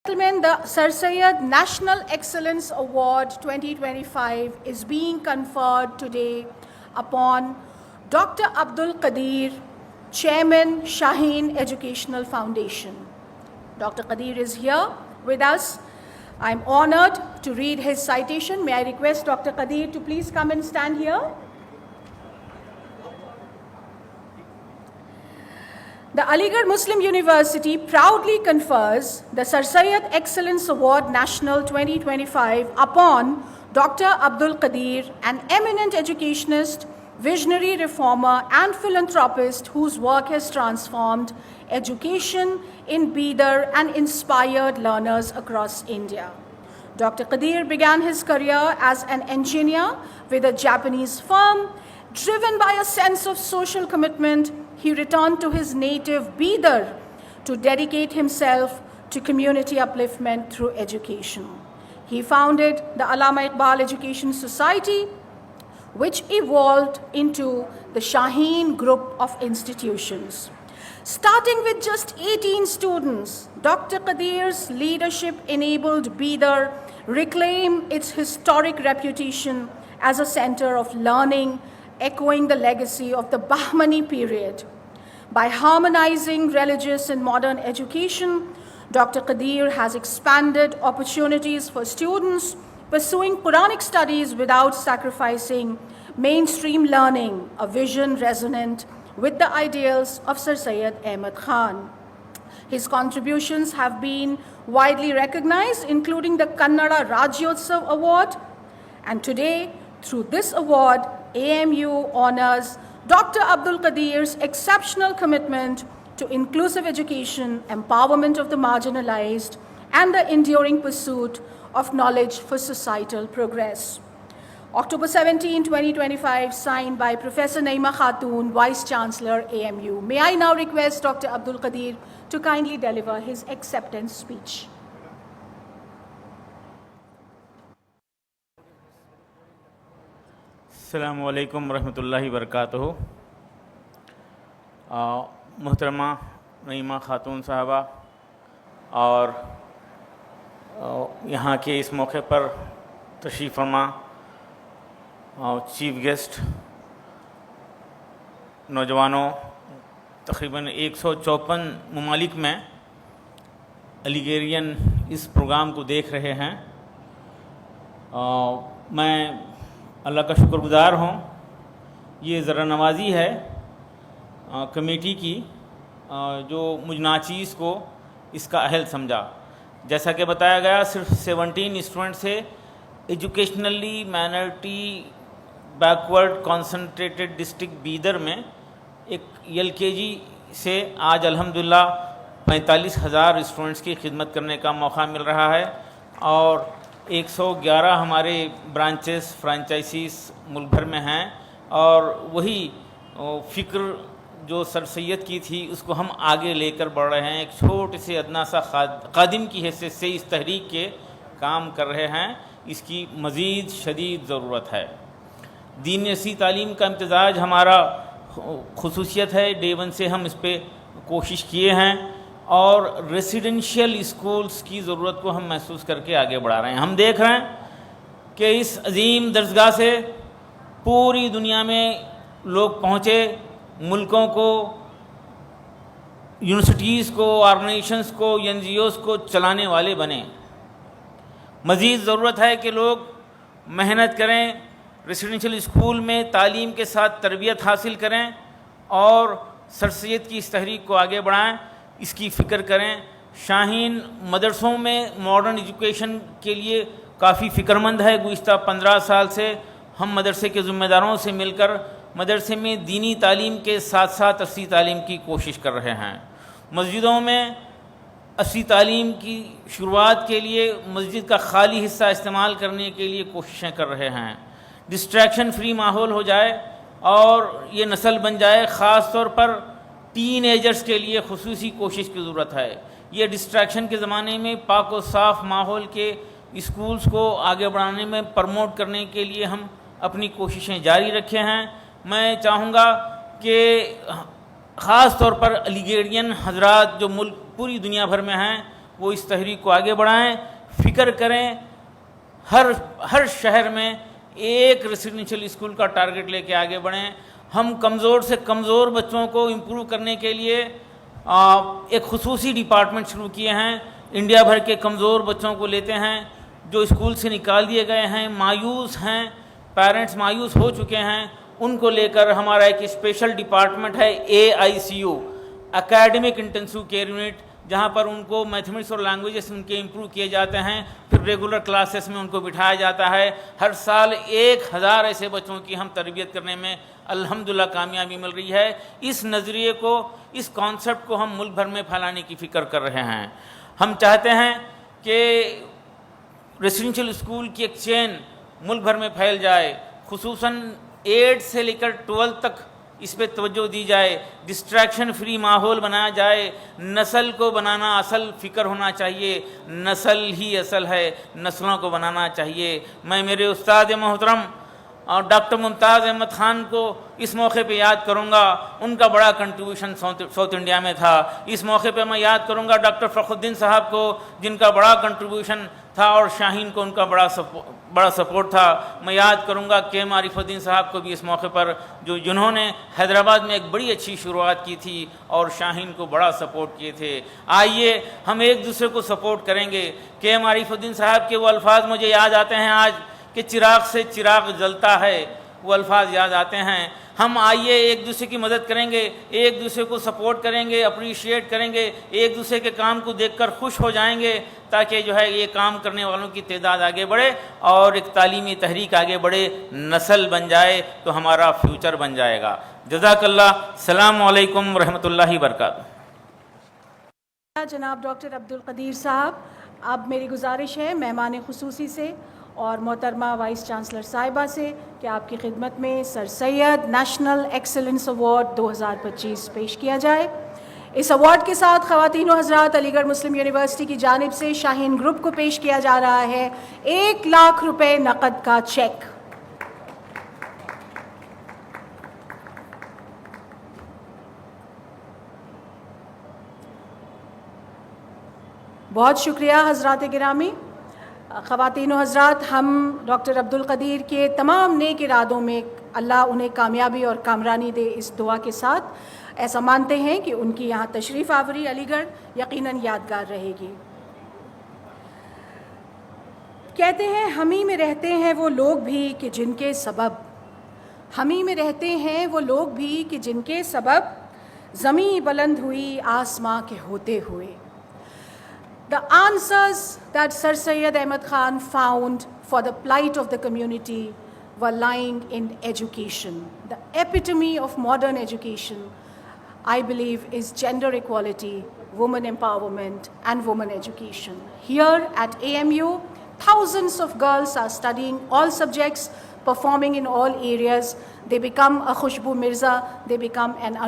Gentlemen, the Sir Syed National Excellence Award 2025 is being conferred today upon Dr. Abdul Qadir, Chairman, Shaheen Educational Foundation. Dr. Qadir is here with us. I'm honored to read his citation. May I request Dr. Qadir to please come and stand here? The Aligarh Muslim University proudly confers the Sir Syed Excellence Award National 2025 upon Dr. Abdul Qadir, an eminent educationist, visionary reformer, and philanthropist whose work has transformed education in Bidar and inspired learners across India. Dr. Qadir began his career as an engineer with a Japanese firm. Driven by a sense of social commitment, he returned to his native Bidar to dedicate himself to community upliftment through education. He founded the Allama Iqbal Education Society, which evolved into the Shaheen Group of institutions. Starting with just 18 students, Dr. Qadir's leadership enabled Bidar reclaim its historic reputation as a center of learning, echoing the legacy of the Bahmani period. By harmonizing religious and modern education, Dr. Qadir has expanded opportunities for students pursuing Quranic studies without sacrificing mainstream learning, a vision resonant with the ideals of Sir Syed Ahmad Khan. His contributions have been widely recognized, including the Kannada Rajyotsav Award, and today, through this award, AMU honors Dr. Abdul Qadir's exceptional commitment to inclusive education, empowerment of the marginalized, and the enduring pursuit of knowledge for societal progress. October 17, 2025, signed by Professor Naima Khatoon, Vice Chancellor, AMU. May I now request Dr. Abdul Qadir to kindly deliver his acceptance speech. السلام علیکم ورحمۃ اللہ وبرکاتہ. محترمہ نعیمہ خاتون صاحبہ اور یہاں کے اس موقع پر تشریف فرما چیف گیسٹ نوجوانوں، تقریباً 154 ممالک میں الیگیرین اس پروگرام کو دیکھ رہے ہیں. میں اللہ کا شکر گزار ہوں. یہ ذرا نوازی ہے کمیٹی کی جو مجھ ناچیز کو اس کا اہل سمجھا. جیسا کہ بتایا گیا، صرف 17 اسٹوڈنٹ سے educationally minority backward concentrated district Bidar میں ایک LKG سے آج الحمدللہ 45,000 اسٹوڈنٹس کی خدمت کرنے کا موقع مل رہا ہے، اور 111 ہمارے برانچز فرانچائزیز ملک بھر میں ہیں. اور وہی فکر جو سر سید کی تھی اس کو ہم آگے لے کر بڑھ رہے ہیں. ایک چھوٹے سے ادنا سا خادم کی حیثیت سے اس تحریک کے کام کر رہے ہیں. اس کی مزید شدید ضرورت ہے. دین نسی تعلیم کا امتزاج ہمارا خصوصیت ہے. ڈے 1 سے ہم اس پہ کوشش کیے ہیں، اور ریسیڈنشیل اسکولز کی ضرورت کو ہم محسوس کر کے آگے بڑھا رہے ہیں. ہم دیکھ رہے ہیں کہ اس عظیم درسگاہ سے پوری دنیا میں لوگ پہنچے، ملکوں کو، یونیورسٹیز کو، آرگنائزیشنز کو، NGOs کو چلانے والے بنے. مزید ضرورت ہے کہ لوگ محنت کریں، ریسیڈنشیل اسکول میں تعلیم کے ساتھ تربیت حاصل کریں، اور سر سید کی اس تحریک کو آگے بڑھائیں، اس کی فکر کریں. شاہین مدرسوں میں ماڈرن ایجوکیشن کے لیے کافی فکر مند ہے. گزشتہ 15 سال سے ہم مدرسے کے ذمہ داروں سے مل کر مدرسے میں دینی تعلیم کے ساتھ ساتھ عصری تعلیم کی کوشش کر رہے ہیں. مسجدوں میں عصری تعلیم کی شروعات کے لیے مسجد کا خالی حصہ استعمال کرنے کے لیے کوششیں کر رہے ہیں. ڈسٹریکشن فری ماحول ہو جائے اور یہ نسل بن جائے. خاص طور پر ٹین ایجرز کے لیے خصوصی کوشش کی ضرورت ہے. یہ ڈسٹریکشن کے زمانے میں پاک و صاف ماحول کے اسکولز کو آگے بڑھانے میں پروموٹ کرنے کے لیے ہم اپنی کوششیں جاری رکھے ہیں. میں چاہوں گا کہ خاص طور پر الیگیرین حضرات جو ملک پوری دنیا بھر میں ہیں وہ اس تحریک کو آگے بڑھائیں، فکر کریں، ہر شہر میں ایک ریزیڈنشیل اسکول کا ٹارگٹ لے کے آگے بڑھیں۔ ہم کمزور سے کمزور بچوں کو امپروو کرنے کے لیے ایک خصوصی ڈپارٹمنٹ شروع کیے ہیں۔ انڈیا بھر کے کمزور بچوں کو لیتے ہیں جو اسکول سے نکال دیے گئے ہیں، مایوس ہیں، پیرنٹس مایوس ہو چکے ہیں، ان کو لے کر ہمارا ایک اسپیشل ڈپارٹمنٹ ہے AICU، academic intensive care unit, جہاں پر ان کو میتھمیٹکس اور لینگویجز ان کے امپروو کیے جاتے ہیں، پھر ریگولر کلاسز میں ان کو بٹھایا جاتا ہے۔ ہر سال 1000 ایسے بچوں کی ہم تربیت کرنے میں الحمدللہ کامیابی مل رہی ہے۔ اس نظریے کو، اس کانسیپٹ کو ہم ملک بھر میں پھیلانے کی فکر کر رہے ہیں۔ ہم چاہتے ہیں کہ ریزیڈنشیل اسکول کی ایک چین ملک بھر میں پھیل جائے، خصوصاً 8 سے لے کر 12 تک اس پہ توجہ دی جائے، ڈسٹریکشن فری ماحول بنایا جائے۔ نسل کو بنانا اصل فکر ہونا چاہیے، نسل ہی اصل ہے، نسلوں کو بنانا چاہیے۔ میں میرے استاد محترم اور ڈاکٹر ممتاز احمد خان کو اس موقع پہ یاد کروں گا، ان کا بڑا کنٹریبیوشن ساؤتھ انڈیا میں تھا۔ اس موقع پہ میں یاد کروں گا ڈاکٹر فخر الدین صاحب کو، جن کا بڑا کنٹریبیوشن تھا، اور شاہین کو ان کا بڑا سپورٹ تھا۔ میں یاد کروں گا کے معرف الدین صاحب کو بھی اس موقع پر، جنہوں نے حیدرآباد میں ایک بڑی اچھی شروعات کی تھی اور شاہین کو بڑا سپورٹ کیے تھے۔ آئیے ہم ایک دوسرے کو سپورٹ کریں گے۔ کے معرف الدین صاحب کے وہ الفاظ مجھے یاد آتے ہیں آج کہ چراغ سے چراغ جلتا ہے، وہ الفاظ یاد آتے ہیں۔ ہم آئیے ایک دوسرے کی مدد کریں گے، ایک دوسرے کو سپورٹ کریں گے، اپریشیٹ کریں گے، ایک دوسرے کے کام کو دیکھ کر خوش ہو جائیں گے، تاکہ جو ہے یہ کام کرنے والوں کی تعداد آگے بڑھے اور ایک تعلیمی تحریک آگے بڑھے، نسل بن جائے تو ہمارا فیوچر بن جائے گا۔ جزاک اللہ۔ السلام علیکم ورحمۃ اللہ وبرکاتہ۔ جناب ڈاکٹر عبدالقدیر صاحب، اب میری گزارش ہے مہمان خصوصی سے اور محترمہ وائس چانسلر صاحبہ سے کہ آپ کی خدمت میں سر سید نیشنل ایکسلنس ایوارڈ 2025 پیش کیا جائے۔ اس ایوارڈ کے ساتھ خواتین و حضرات، علی گڑھ مسلم یونیورسٹی کی جانب سے شاہین گروپ کو پیش کیا جا رہا ہے 1 لاکھ روپے نقد کا چیک۔ بہت شکریہ حضرات گرامی۔ خواتین و حضرات، ہم ڈاکٹر عبدالقدیر کے تمام نیک ارادوں میں اللہ انہیں کامیابی اور کامرانی دے، اس دعا کے ساتھ ایسا مانتے ہیں کہ ان کی یہاں تشریف آوری علی گڑھ یقیناً یادگار رہے گی۔ کہتے ہیں ہمیں میں رہتے ہیں وہ لوگ بھی کہ جن کے سبب، ہمیں میں رہتے ہیں وہ لوگ بھی کہ جن کے سبب زمیں بلند ہوئی آسماں کے ہوتے ہوئے۔ The answers that Sir Syed Ahmad Khan found for the plight of the community were lying in education. The epitome of modern education, I believe, is gender equality, women empowerment, and women education. Here at AMU, thousands of girls are studying all subjects, performing in all areas. They become a Khushbu Mirza, they become an